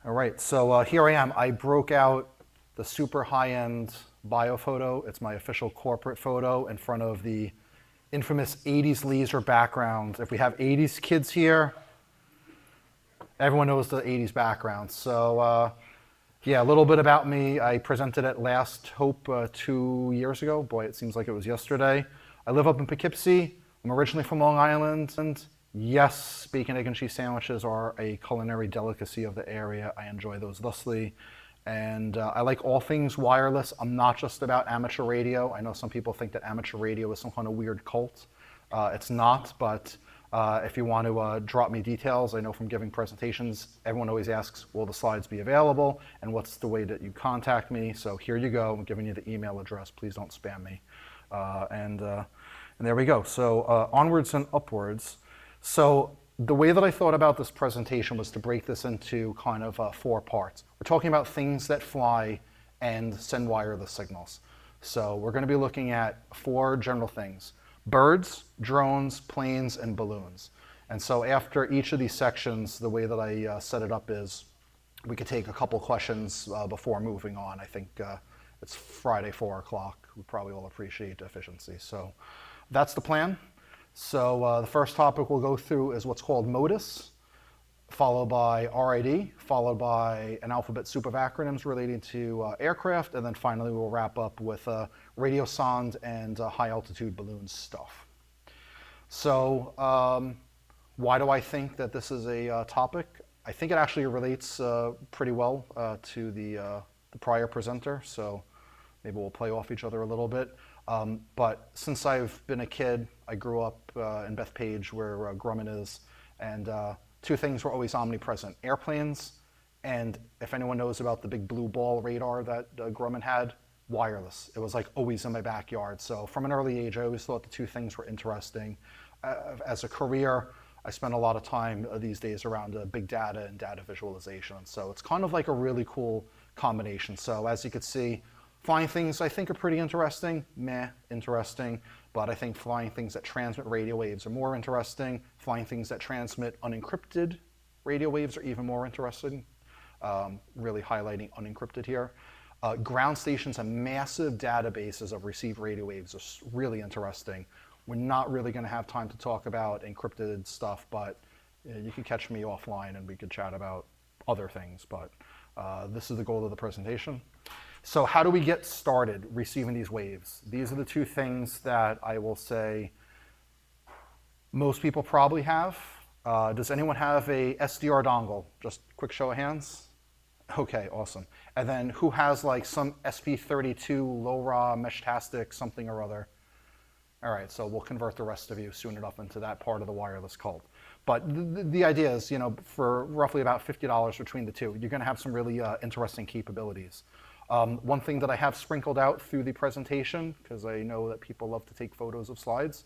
All right, so here I am. I broke out the super high-end bio photo. It's my official corporate photo in front of the infamous 80s laser background. If we have 80s kids here, everyone knows the 80s background. So yeah, a little bit about me. I presented at Last Hope 2 years ago. Boy, it seems like it was yesterday. I live up in Poughkeepsie. I'm originally from Long Island. And yes, bacon, egg, and cheese sandwiches are a culinary delicacy of the area. I enjoy those thusly. And I like all things wireless. I'm not just about amateur radio. I know some people think that amateur radio is some kind of weird cult. It's not, but if you want to drop me details, I know from giving presentations, everyone always asks, will the slides be available? And what's the way that you contact me? So here you go. I'm giving you the email address. Please don't spam me. And there we go. So onwards and upwards. So the way that I thought about this presentation was to break this into kind of 4 parts. We're talking about things that fly and send wireless signals. So we're going to be looking at 4 general things: birds, drones, planes, and balloons. And so after each of these sections, the way that I set it up is we could take a couple questions before moving on. I think it's Friday, 4 o'clock. We probably all appreciate efficiency. So that's the plan. So the first topic we'll go through is what's called MODIS, followed by RID, followed by an alphabet soup of acronyms relating to aircraft, and then finally we'll wrap up with radio sonde and high altitude balloon stuff. So why do I think that this is a topic? I think it actually relates pretty well to the prior presenter, so maybe we'll play off each other a little bit. But since I've been a kid, I grew up in Bethpage where Grumman is, and 2 things were always omnipresent: airplanes, and if anyone knows about the big blue ball radar that Grumman had, wireless. It was like always in my backyard. So from an early age, I always thought the 2 things were interesting. As a career, I spend a lot of time these days around big data and data visualization. So it's kind of like a really cool combination. So as you can see, flying things I think are pretty interesting, interesting, but I think flying things that transmit radio waves are more interesting. Flying things that transmit unencrypted radio waves are even more interesting, really highlighting unencrypted here. Ground stations and massive databases of received radio waves are really interesting. We're not really going to have time to talk about encrypted stuff, but you can catch me offline and we could chat about other things, but this is the goal of the presentation. So how do we get started receiving these waves? These are the 2 things that I will say most people probably have. Does anyone have a SDR dongle? Just quick show of hands. Okay, awesome. And then who has like some SP32 LoRa Meshtastic something or other? All right, so we'll convert the rest of you soon enough into that part of the wireless cult. But the idea is, you know, for roughly about $50 between the 2, you're going to have some really interesting capabilities. One thing that I have sprinkled out through the presentation, because I know that people love to take photos of slides.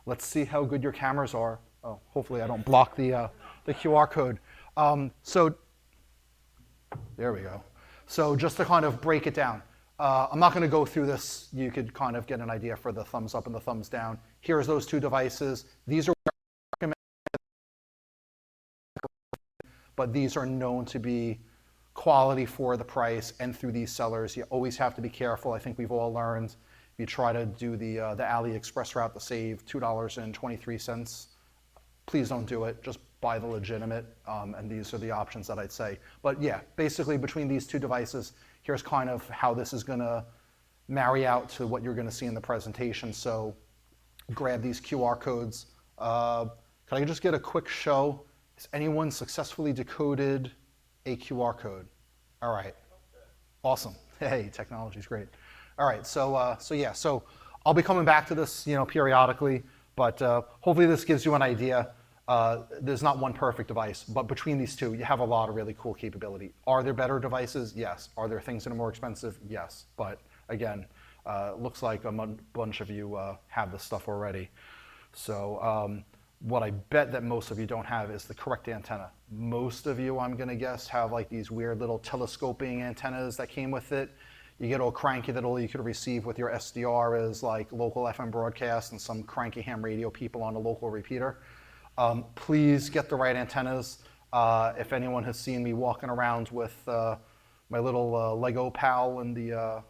Let's see how good your cameras are. Oh, hopefully I don't block the QR code. So there we go. So just to kind of break it down, I'm not going to go through this. You could kind of get an idea for the thumbs up and the thumbs down. Here's those 2 devices. These are recommended, but these are known to be quality for the price, and through these sellers, you always have to be careful. I think we've all learned if you try to do the AliExpress route to save $2.23, please don't do it. Just buy the legitimate, and these are the options that I'd say. But yeah, basically between these 2 devices, here's kind of how this is going to marry out to what you're going to see in the presentation. So grab these QR codes. Can I just get a quick show? Has anyone successfully decoded a QR code? All right, awesome. Hey, technology's great. All right, so yeah, so I'll be coming back to this, you know, periodically, but hopefully this gives you an idea. There's not one perfect device, but between these 2, you have a lot of really cool capability. Are there better devices? Yes. Are there things that are more expensive? Yes. But again, looks like a bunch of you have this stuff already. So what I bet that most of you don't have is the correct antenna. Most of you, I'm gonna guess, have like these weird little telescoping antennas that came with it. You get all cranky that all you could receive with your SDR is like local FM broadcast and some cranky ham radio people on a local repeater. Please get the right antennas. If anyone has seen me walking around with my little Lego pal in the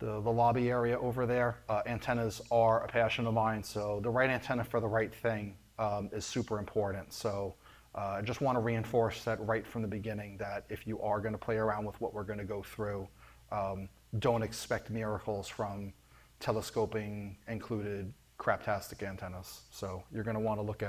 lobby area over there, antennas are a passion of mine. So the right antenna for the right thing is super important. So I just want to reinforce that right from the beginning, that if you are going to play around with what we're going to go through, don't expect miracles from telescoping included craptastic antennas. So you're going to want to look at